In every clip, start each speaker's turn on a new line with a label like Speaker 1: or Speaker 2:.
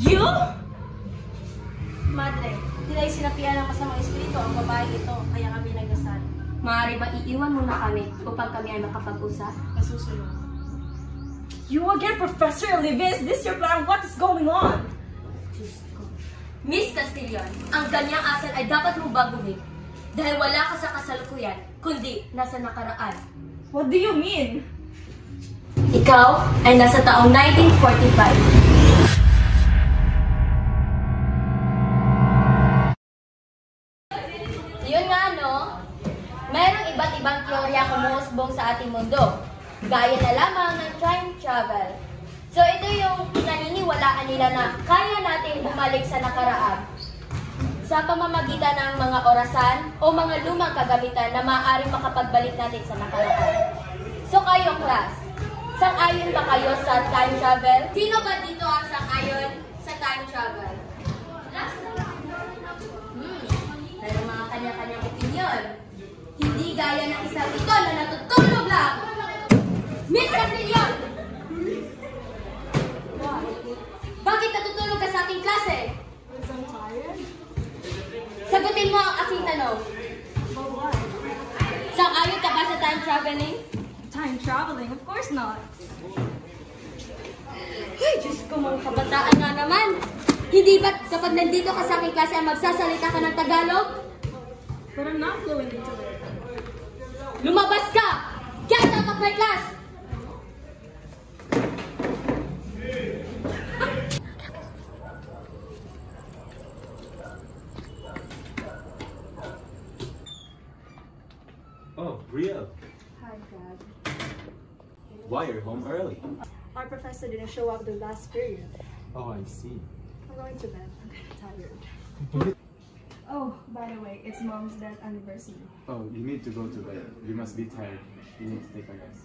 Speaker 1: You?
Speaker 2: Madre, tila'y sinapian ng masamang espiritu ang babae ito, kaya kami nagdasal.
Speaker 3: Maaari ba iiwan muna kami upang kami ay makapag-usap?
Speaker 2: Masusunod.
Speaker 1: You again, Professor Olivia? Is this your plan? What is going on?
Speaker 3: Miss Castillon, ang ganyang asal ay dapat mo baguhin. Dahil wala ka sa kasalukuyan, kundi nasa nakaraan.
Speaker 1: What do you mean?
Speaker 3: Ikaw ay nasa taong 1945. Yun nga, no? Merong iba't ibang teorya kumuhusbong sa ating mundo. Gaya na lamang ng time travel. So ito yung naniniwalaan nila na kaya natin bumalik sa nakaraan sa pamamagitan ng mga orasan o mga lumang kagamitan na maaaring makapagbalik natin sa nakaraan. So kayo, class, sang-ayon ba kayo sa time travel? Sino ba dito ang sang-ayon sa time travel? Mayroong mga kanya-kanyang opinion. Hindi gaya ng isang ito na natutulog lang. Miss Castillon! Bakit natutulog ka sa ating klase?
Speaker 2: Because I'm tired?
Speaker 3: Sagutin mo ang aking tanong.
Speaker 2: But why?
Speaker 3: Sang-ayon ka ba sa time traveling?
Speaker 1: Time traveling? Of course not.
Speaker 3: Ay, Diyos ko, mga kabataan nga naman. Hindi ba't kapag nandito ka sa aking klase ay magsasalita ka ng Tagalog?
Speaker 1: But I'm not fluent into it.
Speaker 3: Lumabas ka! Get out of my class!
Speaker 4: Oh, Ria.
Speaker 2: Hi, Dad.
Speaker 4: Why are you home early?
Speaker 2: Our professor didn't show up the last period.
Speaker 4: Oh, I see.
Speaker 2: I'm going to bed. I'm kind of tired. Oh, by the way, it's Mom's death anniversary.
Speaker 4: Oh, you need to go to bed. You must be tired. You need to take a rest.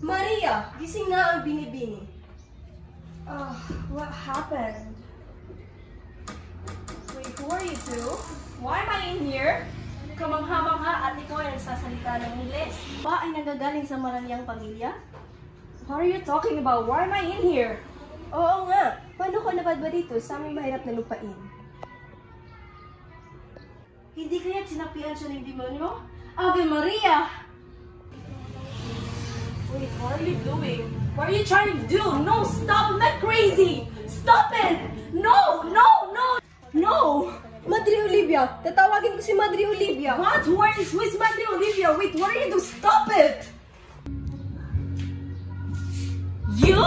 Speaker 2: Maria, gising na ang binibini.
Speaker 1: What happened? Wait, who are you two? Why am I in here?
Speaker 2: Kamangha-mangha at ikaw ay nagsasalita ng Ingles. Ba ay nagagaling sa marangyang pamilya?
Speaker 1: What are you talking about? Why am I in here?
Speaker 2: Oo nga. Paano ko napadba dito sa aming mahirap na lupain? Hindi kaya sinapian siya ng demonyo? Ave Maria!
Speaker 1: Wait, what are you doing? What are you trying to do? No, stop! I'm not crazy! Stop it! No! No! No! No!
Speaker 2: Madre Olivia! Tatawagin ko si Madre Olivia!
Speaker 1: What? Who is Madre Olivia? Wait, what are you doing? Stop it! You?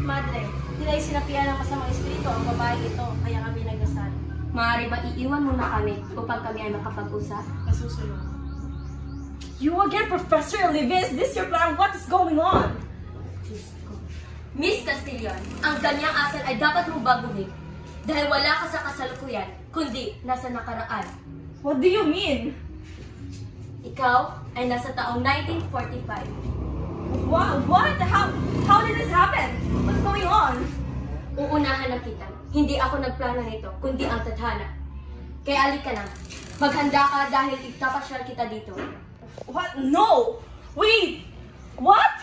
Speaker 2: Madre, tila'y sinapian ng masamang espiritu ang babae ito, kaya kami nagdasal.
Speaker 3: Maaari ba iiwan muna kami upang kami ay makapag-usap?
Speaker 2: Masusunod.
Speaker 1: You again, Professor Olivia? Is this your plan? What is going on?
Speaker 3: Miss Castillon, ang ganyang asal ay dapat mo baguhin. Dahil wala ka sa kasalukuyan, kundi nasa nakaraan.
Speaker 1: What do you mean?
Speaker 3: Ikaw ay nasa taong 1945.
Speaker 1: What? How did this happen? What's going on?
Speaker 3: Uunahan na kita. Hindi ako nagplano nito, kundi ang tadhana. Kaya alika na. Maghanda ka dahil itapasyal kita dito.
Speaker 1: What? No! Wait! What?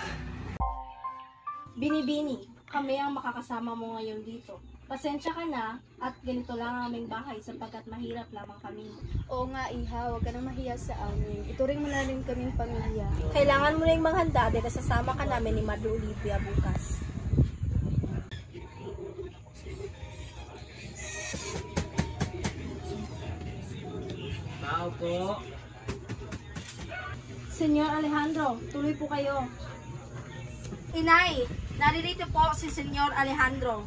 Speaker 2: Binibini, kami ang makakasama mo ngayon dito. Pasensya ka na at ganito lang ang aming bahay sapagkat mahirap lamang kami.
Speaker 5: Oo nga, Iha. Huwag ka nang mahiya sa amin. Ituring mo na rin kaming pamilya.
Speaker 2: Kailangan mo na yung maghanda dahil sasama ka namin ni Madre Olivia bukas.
Speaker 6: Tao po.
Speaker 2: Senyor Alejandro, tuloy po kayo.
Speaker 1: Inay, naririto po si Senyor Alejandro.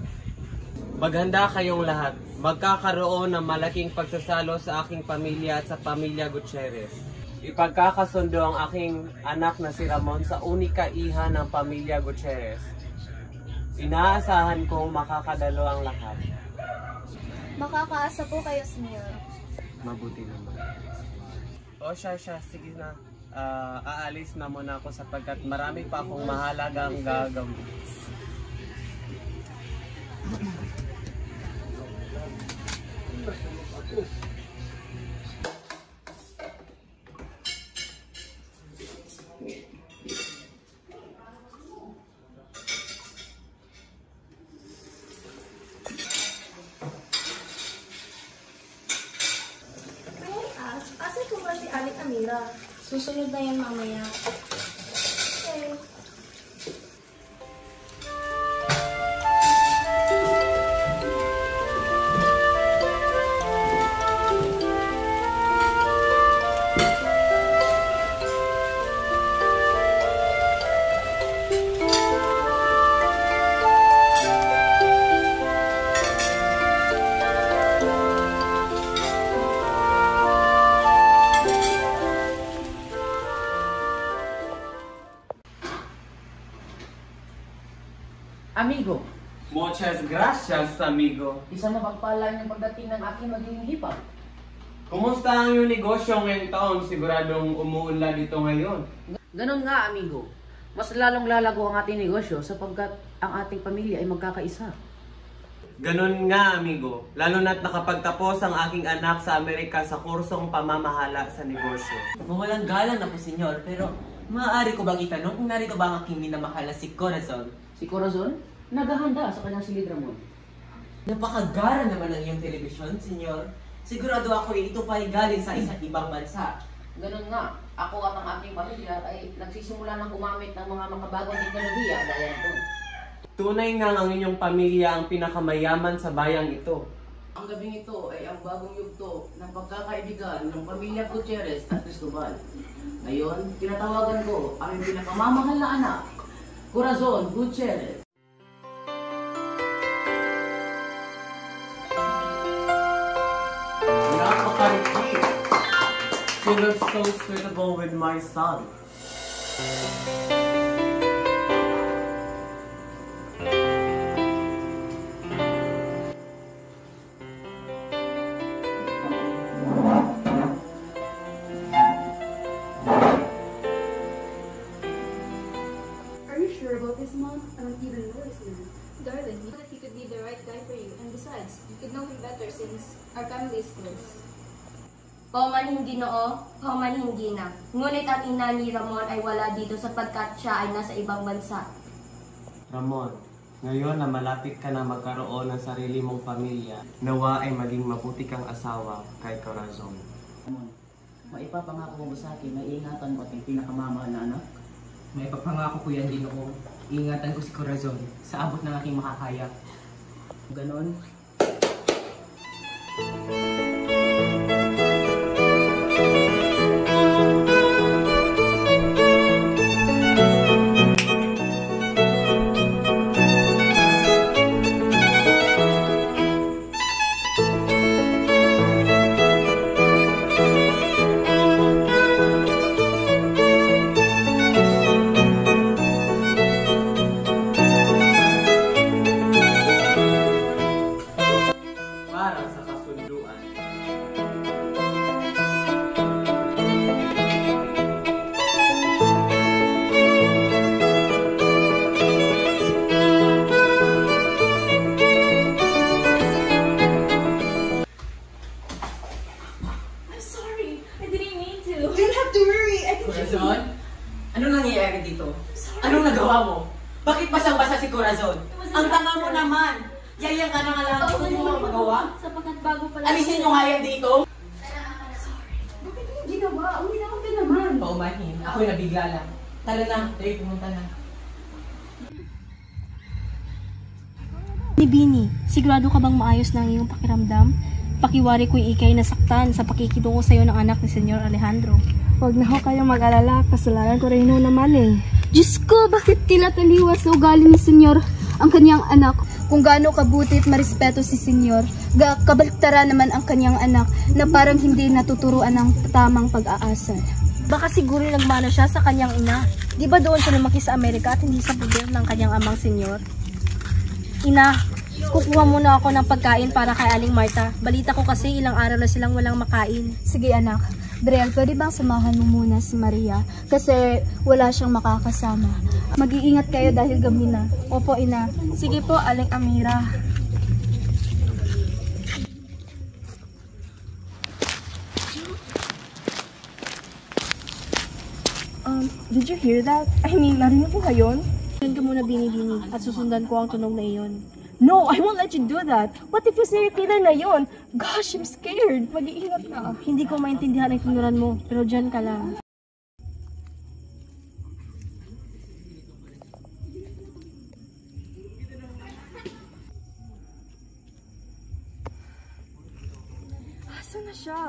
Speaker 6: Maghanda kayong lahat. Magkakaroon ng malaking pagsasalo sa aking pamilya at sa pamilya Gutierrez. Ipagkakasundo ang aking anak na si Ramon sa unika iha ng pamilya Gutierrez. Inaasahan kong makakadalo ang lahat.
Speaker 5: Makakaasa po kayo, Senyor.
Speaker 6: Mabuti naman. O siya, sige na. Aalis na muna ako sapagkat marami pa akong mahalagang gagawin.
Speaker 2: Asan po ba si Aling Amira? Susunod na yan mamaya. Okay.
Speaker 7: Amigo,
Speaker 6: Muchas gracias, amigo.
Speaker 7: isang mapagpalang yung pagdating ng aking magiging hipag.
Speaker 6: Kumusta ang iyong negosyo ngayong taon? Siguradong umuunlad ito ngayon.
Speaker 7: Ganon nga, amigo. Mas lalong lalago ang ating negosyo sapagkat ang ating pamilya ay magkakaisa.
Speaker 6: Ganon nga, amigo. Lalo na't nakapagtapos ang aking anak sa Amerika sa kursong pamamahala sa negosyo.
Speaker 8: Mawalang galang na po, senyor, pero maaari ko bang itanong kung narito ba ang aking minamahal na si Corazon?
Speaker 7: Si Corazon, naghahanda sa kanyang silid Ramon.
Speaker 8: Napakagara naman ng iyong telebisyon, senyor. Sigurado ako ito pa ay galing sa isang ibang bansa.
Speaker 7: Ganon nga, ako at ang aking pamilya ay nagsisimula ng gumamit ng mga makabagong teknolohiya gaya nito.
Speaker 6: Tunay nga ang inyong pamilya ang pinakamayaman sa bayang ito.
Speaker 7: Ang gabing ito ay ang bagong yugto ng pagkakaibigan ng pamilya Gutierrez at Cristobal. Ngayon, tinatawagan ko ang pinakamamahal na anak, Corazon Gutierrez.
Speaker 6: Napakariki! She looks so suitable with my son.
Speaker 2: Are you sure about this, Mom? I don't even know his name. Darling, you know that he could be the right guy for you. And besides, you could know him better since our family is close.
Speaker 3: Pauman hindi noo, pauman hindi na. Ngunit ang ina ni Ramon ay wala dito sapagkat siya ay nasa ibang bansa.
Speaker 6: Ramon, ngayon na malapit ka na magkaroon ng sarili mong pamilya, nawa ay maging mabuti kang asawa kay Corazon.
Speaker 7: Ramon, maipapangako mo sa akin na iingatan mo at yung pinakamamahal na anak?
Speaker 8: May pagpangako ko yan din ako. Iingatan ko si Corazon sa abot ng aking makakaya.
Speaker 7: Ganon.
Speaker 6: Para sa kasunduan,
Speaker 8: Yaya nga na nga lang. Ito mo mga magawa.
Speaker 5: Sapagkat bago pa lang.
Speaker 8: Alisin nyo nga yan dito.
Speaker 2: Bakit mo ginawa? Uminahon ka naman.
Speaker 8: Paumahin. Ako'y nabigla lang. Tala na. Tayo pumunta na.
Speaker 5: Ni Bini, sigurado ka bang maayos na ang iyong pakiramdam? Pakiwari ko'y ikay nasaktan sa pakikitungo sa'yo ng anak ni Senyor Alejandro.
Speaker 1: Huwag na ho kayong mag-alala, kasalanan ko rin ho naman eh.
Speaker 5: Diyos ko, bakit tinataliwas sa ugali ni Senyor ang kanyang anak? Kung gaano kabuti at marespeto si Senyor, kabaligtaran naman ang kanyang anak na parang hindi natuturuan ng tamang pag-aasal. Baka siguro nagmana siya sa kanyang ina. Di ba doon siya lumaki sa Amerika at hindi sa poder ng kanyang amang Senyor? Ina, kukuha muna ako ng pagkain para kay Aling Marta. Balita ko kasi ilang araw na silang walang makain. Sige anak. Brian, pwede bang samahan mo muna si Maria? Kasi wala siyang makakasama. Mag-iingat kayo dahil gabi na. Opo, ina. Sige po, Aling Amira.
Speaker 1: Did you hear that? I mean, narinig mo ba yun? Diyan ka muna bini-bini at susundan ko ang tunog na iyon. No, I won't let you do that. What if you say killer na yun? Gosh, I'm scared. Mag-iingat ka. Hindi ko maintindihan ang tinuran mo, pero dyan ka lang. Asan na siya?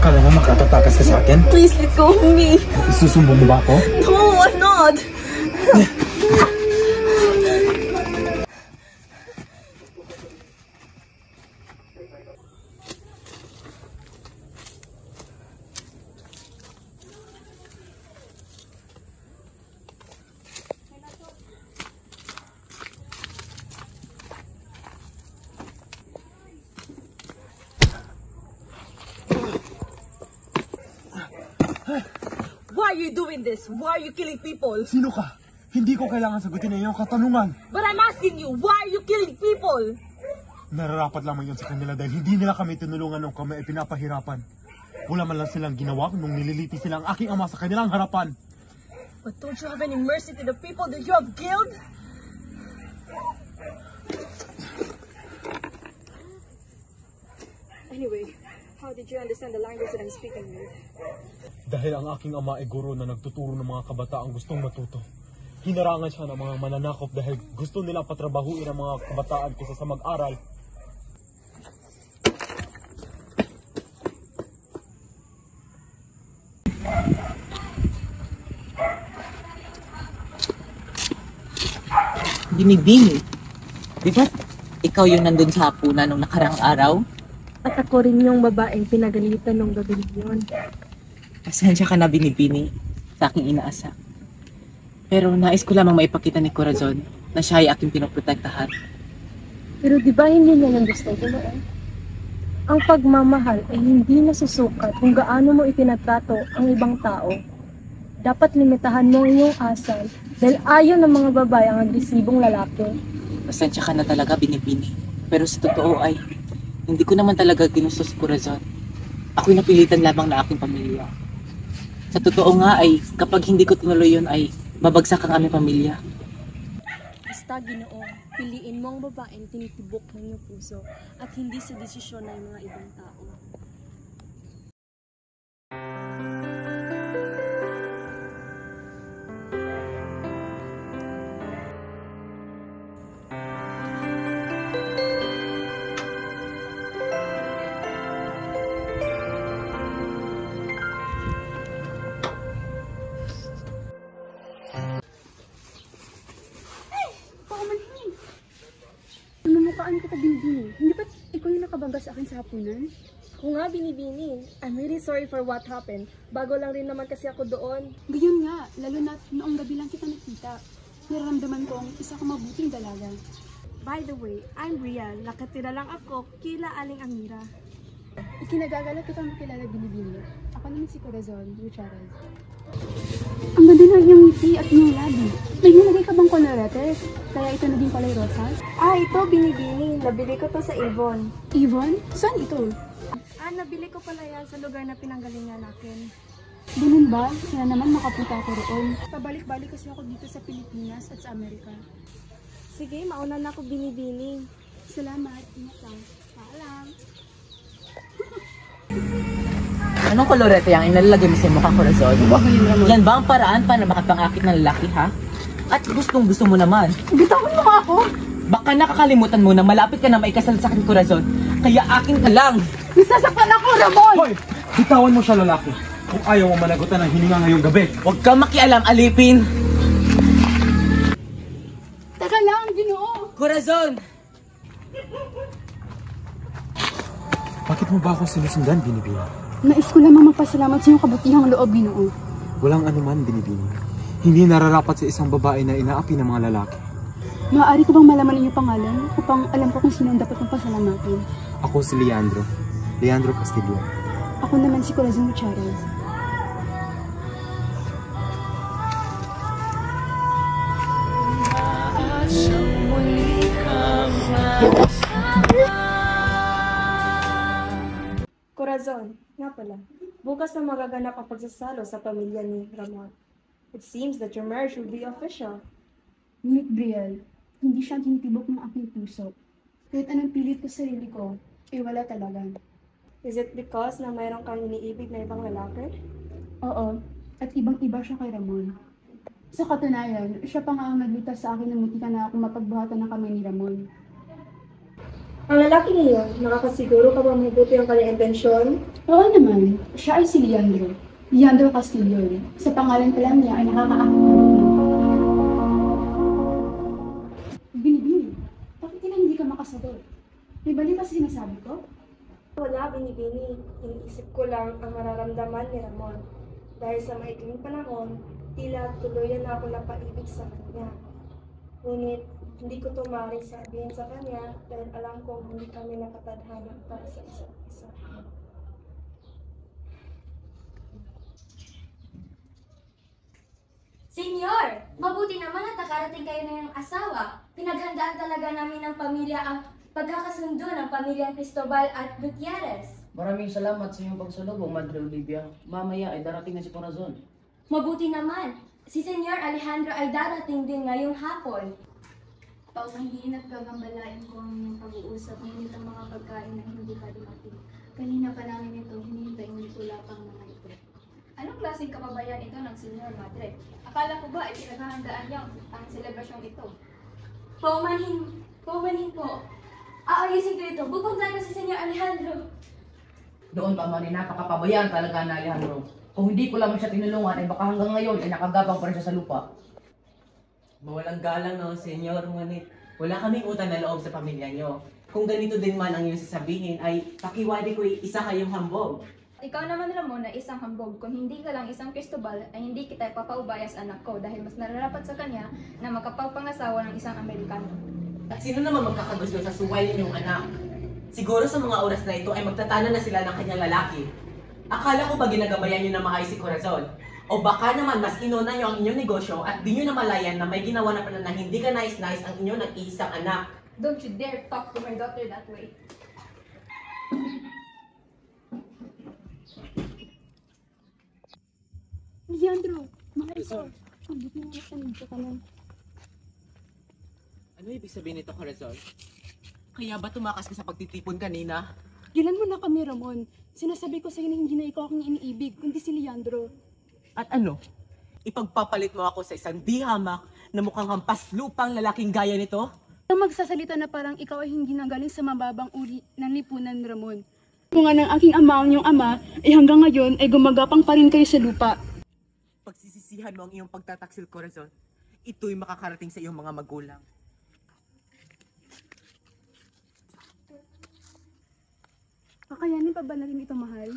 Speaker 9: Kala mo makatatakas ka sa akin?
Speaker 1: Please let go of me.
Speaker 9: Isusumbong mo ba ako?
Speaker 1: No, I'm not.
Speaker 10: Why are you doing this? Why are you killing people?
Speaker 9: Sino ka? Hindi ko kailangan sagutin ang iyong katanungan.
Speaker 10: But I'm asking you, why are you killing people?
Speaker 9: Nararapat lamang yan sa kanila dahil hindi nila kami tinulungan nung kami ay pinapahirapan. Wala man lang silang ginawa nung nililipi sila ang aking ama sa kanilang harapan.
Speaker 10: But don't you have any mercy to the people that you have killed?
Speaker 1: Anyway, how did you understand the language that I'm speaking with?
Speaker 9: Dahil ang aking ama ay guro na nagtuturo ng mga kabataang gustong matuto. Hinarangan siya ng mga mananakop dahil gusto nilang patrabahuin ang mga kabataan kaysa sa mag-aral.
Speaker 8: Binibini. Di ba ikaw yung nandun sa hapunan nung nakarang araw?
Speaker 1: At ako rin yung babaeng pinagalitan nung gabi yun.
Speaker 8: Pasensya ka na, Binibini, sa aking inaasa. Pero nais ko lamang maipakita ni Corazon na siya ay aking pinoprotektahan.
Speaker 1: Pero di ba hindi niya yung gusto ko noon? Ang pagmamahal ay hindi nasusukat kung gaano mo itinatrato ang ibang tao. Dapat limitahan mo ang iyong asal dahil ayaw ng mga babae ang agresibong lalaki.
Speaker 8: Pasensya ka na talaga, Binibini. Pero sa totoo ay, hindi ko naman talaga ginusto si Corazon. Ako'y napilitan lamang na aking pamilya. Sa totoo nga ay, kapag hindi ko tinuloy yun ay, babagsak ang aming pamilya.
Speaker 1: Basta Ginoo, piliin mo ang babaeng tinitibok ng iyong puso at hindi sa desisyon ng mga ibang tao.
Speaker 5: paano kita binibini? Hindi ba ikaw yung nakabangga sa akin sa hapunan?
Speaker 1: Kung nga, Binibini, I'm really sorry for what happened. Bago lang rin naman kasi ako doon.
Speaker 5: Gayon nga, lalo na noong gabi lang kita nakita. Nararamdaman ko ang isa kong mabuting dalaga.
Speaker 1: By the way, I'm Rian. Nakatira lang ako, kila Aling Amira.
Speaker 5: Ikinagagala kita makilala Binibini. Ako naman si Corazon Gutierrez. Ang ganda ng iyong ngiti at iyong labi. May nilagay ka bang kolorete? Kaya ito naging kulay rosas?
Speaker 1: Ito, Binibini. Nabili ko to sa Avon.
Speaker 5: Avon? Saan ito?
Speaker 1: Nabili ko pala yan sa lugar na pinanggalingan natin.
Speaker 5: Ganun ba? Kaya naman makapunta ako roon. Pabalik-balik kasi ako dito sa Pilipinas at sa Amerika.
Speaker 1: Sige, mauna na ako, Binibini.
Speaker 5: Salamat. Ingat lang. Paalam.
Speaker 8: Anong kolorete ang inalalagay mo sa mukha, Corazon? Yan ba ang paraan para makapangakit ng lalaki, ha? At gusto mo naman.
Speaker 5: Bitawan mo ako!
Speaker 8: Baka nakakalimutan mo na malapit ka na maikasal sa akin, Corazon. Kaya akin ka lang!
Speaker 5: Nasasaktan ako, Ramon!
Speaker 9: Hoy! Bitawan mo siya, lalaki. Kung ayaw mo managutan ng hininga ngayong gabi.
Speaker 8: Huwag kang makialam, alipin!
Speaker 5: Teka lang, Ginoo!
Speaker 8: Corazon!
Speaker 9: Bakit mo ba ako sinusundan, Binibini?
Speaker 5: Nais ko lamang magpasalamat sa iyong kabutihang loob, Ginoo.
Speaker 9: Walang anuman, Binibini. Hindi nararapat sa isang babae na inaapi ng mga lalaki.
Speaker 5: Maaari ko bang malaman ang iyong pangalan upang alam ko kung sino ang dapat mong pasalamatin?
Speaker 9: Ako si Leandro. Leandro Castillo.
Speaker 5: Ako naman si Corazon Gutierrez.
Speaker 1: Corazon, nga pala. Bukas na magaganap ang pagsasalo sa pamilya ni Ramon. It seems that your marriage will be official.
Speaker 5: Ngunit Brielle, hindi siya tinitibok ng aking puso. Kahit anong pilit ko sa sarili ko, wala talaga.
Speaker 1: Is it because na mayroon kang iniibig na ibang lalaki?
Speaker 5: Oo, at ibang-iba siya kay Ramon. Sa katunayan, siya pa nga ang naglutas sa akin ng muntikan na akong mapagbuhatan ng kamay ni Ramon.
Speaker 1: Ang lalaki niyo, nakakasiguro ka ba mabuti ang kanyang intensyon?
Speaker 5: Oo naman, siya ay si Leandro. Leandro Castillo. Sa pangalan pa lang niya ay nakakaakit na rin. Binibini, bakit hindi ka makasagot? May bali ba sinasabi ko?
Speaker 1: Wala, Binibini. Iniisip ko lang ang mararamdaman ni Ramon. Dahil sa maikling panahon, tila tuluyan na ako napaibig sa kanya. Ngunit, hindi ko ito maaaring sabihin sa kanya dahil alam kong hindi kami nakatadhana para sa isa't isa.
Speaker 3: Senyor, mabuti naman at nakarating kayo na ng asawa. Pinaghandaan talaga namin ng pamilya ang pagkakasundo ng pamilyang Cristobal at Gutierrez.
Speaker 7: Maraming salamat sa iyong pagsalubong, Madre Olivia. Mamaya ay darating na si Corazon.
Speaker 3: Mabuti naman, si Senyor Alejandro ay darating din ngayong hapon.
Speaker 5: Paumanhin at gagambalain ko ang inyong pag-uusap, ngunit ang mga pagkain na hindi pa dumating. Kanina pa namin ito, hinihintay ngunit wala pang mga ito.
Speaker 2: Anong klaseng kababayan ito ng Senyor Madre? Akala ko ba ay pinaghahandaan niya ang selebrasyong ito?
Speaker 3: Paumanhin po. Aayusin ko ito, pupuntahan ko si Senyor Alejandro.
Speaker 7: Noon pa man ay napakapabayaan talaga na Alejandro. Kung hindi ko lamang siya tinulungan ay baka hanggang ngayon ay nakagapang pa rin siya sa lupa.
Speaker 8: Mawalang galang no, senyor, ngunit wala kaming utang na loob sa pamilya nyo. Kung ganito din man ang iyong sasabihin, ay pakiwari ko isa kayong hambog.
Speaker 2: Ikaw naman Ramon na isang hambog. Kung hindi ka lang isang Cristobal, ay hindi kita ipapaubaya sa anak ko dahil mas nararapat sa kanya na makapagpangasawa ng isang Amerikano.
Speaker 8: At sino naman magkakagusto sa suway ninyong anak? Siguro sa mga oras na ito ay magtatana na sila ng kanyang lalaki. Akala ko ba ginagabayan nyo na maayos si Corazon? O baka naman mas inuna nyo ang inyong negosyo at di nyo namalayan na may ginawa na pala na hindi ka nais-nais ang inyong nag-iisang anak.
Speaker 2: Don't you dare talk to my daughter that way.
Speaker 5: Leandro, mahal ko. Mabuti na ako nandito ka lang.
Speaker 8: Ano ibig sabihin nito, Corazon? Kaya ba tumakas ka sa pagtitipon kanina?
Speaker 5: Gilan mo na kami, Ramon. Sinasabi ko sa'yo na hindi na ikaw aking iniibig, kundi si Leandro.
Speaker 8: At ano? Ipagpapalit mo ako sa isang di hamak na mukhang hampas lupang lalaking gaya nito?
Speaker 5: Ang magsasalita na parang ikaw ay hindi nanggaling sa mababang uri ng lipunan, Ramon. Kung nga ng aking ama ang iyong ama, ay hanggang ngayon ay gumagapang pa rin kayo sa lupa.
Speaker 8: Pagsisisihan mo ang iyong pagtataksil, Corazon, ito'y makakarating sa iyong mga magulang.
Speaker 5: Kakayanin pa ba natin ito, mahal?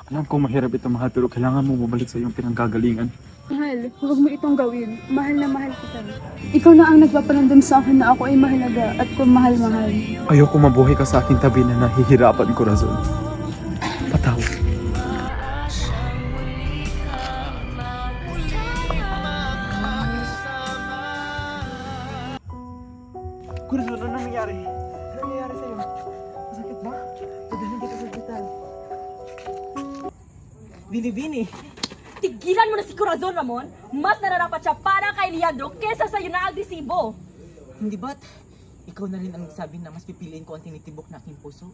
Speaker 9: Alam ko mahirap ito, mahal, pero kailangan mo mabalik sa iyong pinanggagalingan.
Speaker 5: Mahal, huwag mo itong gawin. Mahal na mahal kita. Ikaw na ang nagpaparamdam sa akin na ako ay mahalaga at kung mahal-mahal.
Speaker 9: Ayoko mabuhay ka sa aking tabi na nahihirapan, Corazon. Patawad. Corazon, ano nangyayari? Ano nangyayari sa'yo? Masakit ba? Pagdahin kita sa hospital.
Speaker 10: Bini-bini, tigilan mo na si Corazon, Ramon. Mas nararapat siya para kay Leandro kesa sa'yo na agresibo.
Speaker 8: Hindi ba't ikaw na rin ang nagsabi na mas pipiliin ko ang tinitibok na aking puso?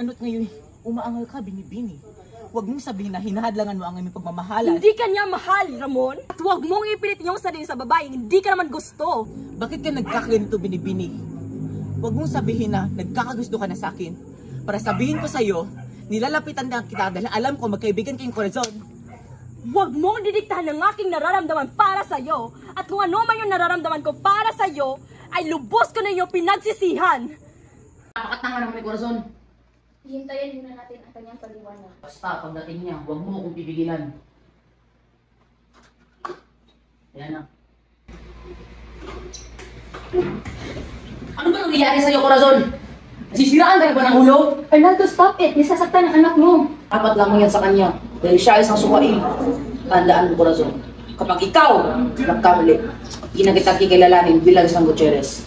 Speaker 8: Ano't ngayon, umaangal ka, Bini-bini. Huwag mong sabihin na hinahadlangan mo ang aming pagmamahalan.
Speaker 10: Hindi ka niya mahal, Ramon. At huwag mong ipilit yung sarili sa babae, hindi ka naman gusto.
Speaker 8: Bakit ka nagkakaganito, Bini-bini? Huwag mong sabihin na nagkakagusto ka na sa akin. Para sabihin ko sa'yo, nilalapitan na kita dahil alam ko magkaibigan kayong Corazon.
Speaker 10: Huwag mong didiktahan ng aking nararamdaman para sa'yo. At kung ano man yung nararamdaman ko para sa'yo, ay lubos ko na yung pinagsisihan.
Speaker 7: Napakatanga naman ni Corazon.
Speaker 3: Hintayin muna natin ang kanyang paliwanag.
Speaker 7: Basta pagdating niya, huwag mo akong pipigilan. Ayan na. Ano ba nangyayari sa'yo, Corazon? Nasisiraan ka na ba ng ulo?
Speaker 3: Arnaldo, stop it! Nisasaktan ang anak mo.
Speaker 7: Dapat lamang yan sa kanya. Dahil siya ay isang suwain. Tandaan mo, Corazon. Kapag ikaw nagkamali, hindi na kita kikilalanin bilang isang Gutierrez.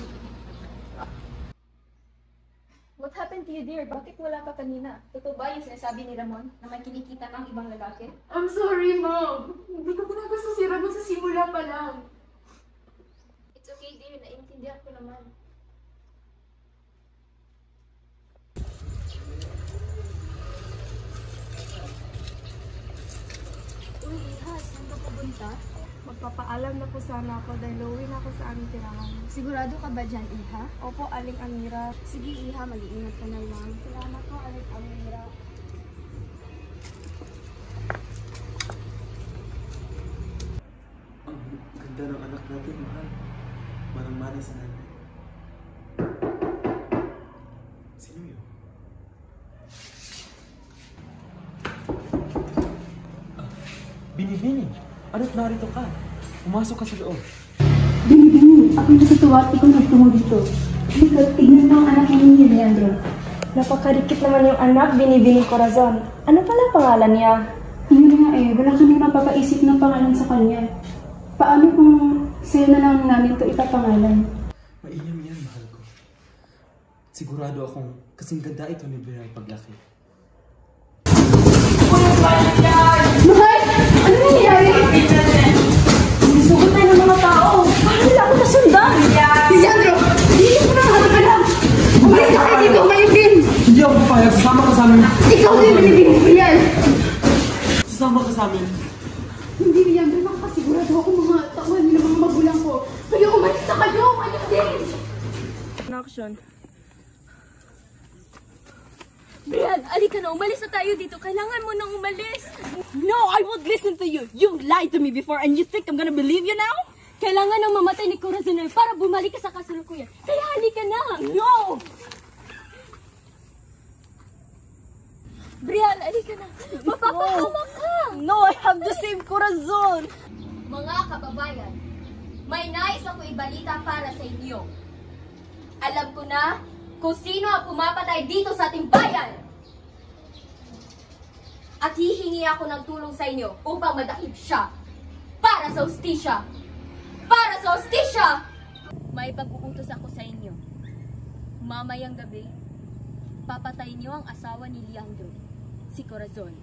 Speaker 3: What happened to you, dear? Bakit wala ka kanina? Totoo ba yung sinasabi ni Ramon na may kinikita ng ibang lalaki?
Speaker 1: I'm sorry, Mom. Hindi ko gusto si Ramon sa simula pa lang.
Speaker 3: It's okay, dear. Naiintindihan ko naman. Uy, Iha, saan ka pupunta?
Speaker 1: Magpapaalam na po sana ako dahil uwi na ako sa aming tirahan.
Speaker 5: Sigurado ka ba dyan, Iha?
Speaker 1: Opo, Aling Amira.
Speaker 5: Sige, Iha, mag-iingat ka na lang.
Speaker 1: Salamat po, Aling Amira.
Speaker 9: Ang ganda ng anak natin, mahal. Manang-mana sa nanay. Sino yun? Bini-bini, ano't narito ka? Pumasok ka sa loob.
Speaker 5: Bini-bini, ako'y natutuwa at ikaw nagtungo dito. Ikaw, tignan mo ang anak ni Leandro.
Speaker 1: Napakarikit naman yung anak, Bini-bini Corazon. Ano pala pangalan niya?
Speaker 5: Yun nga wala kami mapapaisip ng pangalan sa kanya. Paano kung sa'yo na lang namin ito ipapangalan?
Speaker 9: Mainam yan, mahal ko. Sigurado akong kasing ganda ito ni Bea paglaki.
Speaker 5: Mahal! Ano nangyayari?
Speaker 10: Sugot tayo ng mga tao. Paano nila ako nasundan?
Speaker 5: Leandro! Dito ko na ang ka lang! Umalis na kayo dito ngayon din!
Speaker 9: Hindi ako papayag, sasama ka sa amin.
Speaker 5: Ikaw din Bini-bini ko yan!
Speaker 9: Sasama ka sa amin.
Speaker 5: Hindi, Leandro, nakasigurado ako mga tauhan ng mga magulang ko. Kaya umalis na kayo! Ngayon din!
Speaker 1: Action.
Speaker 10: Brian, alika na. Umalis na tayo dito. Kailangan mo nang umalis. No, I won't listen to you. You lied to me before and you think I'm gonna believe you now? Kailangan nang mamatay ni Corazon para bumalik ka sa kasalukuyan. Kaya halika na. No! Brian, alika na. Mapapahamak ka. No, I have the same Corazon.
Speaker 3: Mga kababayan, may nais ako ibalita para sa inyo. Alam ko na kung sino ang pumapatay dito sa ating bayan. At hihingi ako ng tulong sa inyo upang madakip siya. Para sa hustisya. Para sa hustisya! May pag-uutos ako sa inyo. Mamayang gabi, papatayin niyo ang asawa ni Leandro, si Corazon.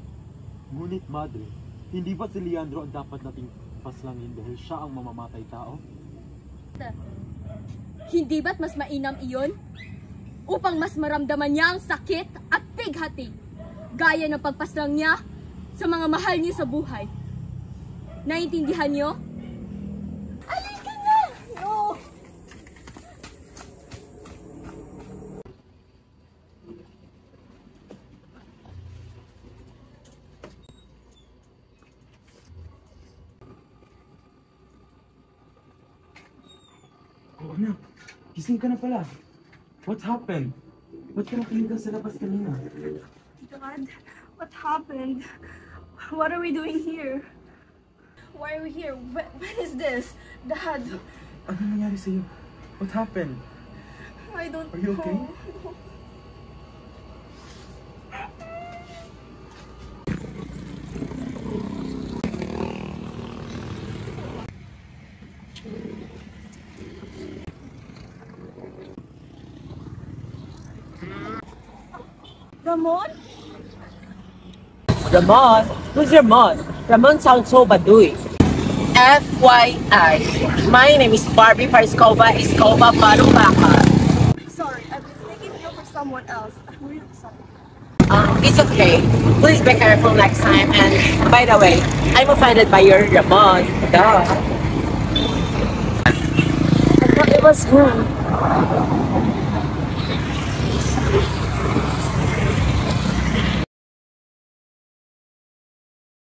Speaker 9: Ngunit, Madre, hindi ba si Leandro ang dapat nating paslangin dahil siya ang mamamatay tao?
Speaker 3: Hindi ba't mas mainam iyon? Upang mas maramdaman niya ang sakit at pighati, gaya ng pagpaslang niya sa mga mahal niyo sa buhay. Naiintindihan niyo? Alika na! No!
Speaker 9: Oh, anak. Gising ka na pala. What happened?
Speaker 6: Ba't ka nakaligaw sa labas kanina?
Speaker 1: Dad, what happened? What are we doing here? Why are we here? When is this? Dad,
Speaker 9: Ano nangyari sa'yo? What happened?
Speaker 1: I don't
Speaker 9: Are you okay?
Speaker 1: know. Ramon?
Speaker 11: Ramon? Who's Ramon? Ramon sounds so baduy. FYI, my name is Barbie Parskova Iskova Barubaka.
Speaker 1: Sorry, I was thinking you for someone else. I'm really sorry.
Speaker 11: It's okay. Please be careful next time. And by the way, I'm offended by your Ramon. Duh.
Speaker 1: I thought it was him.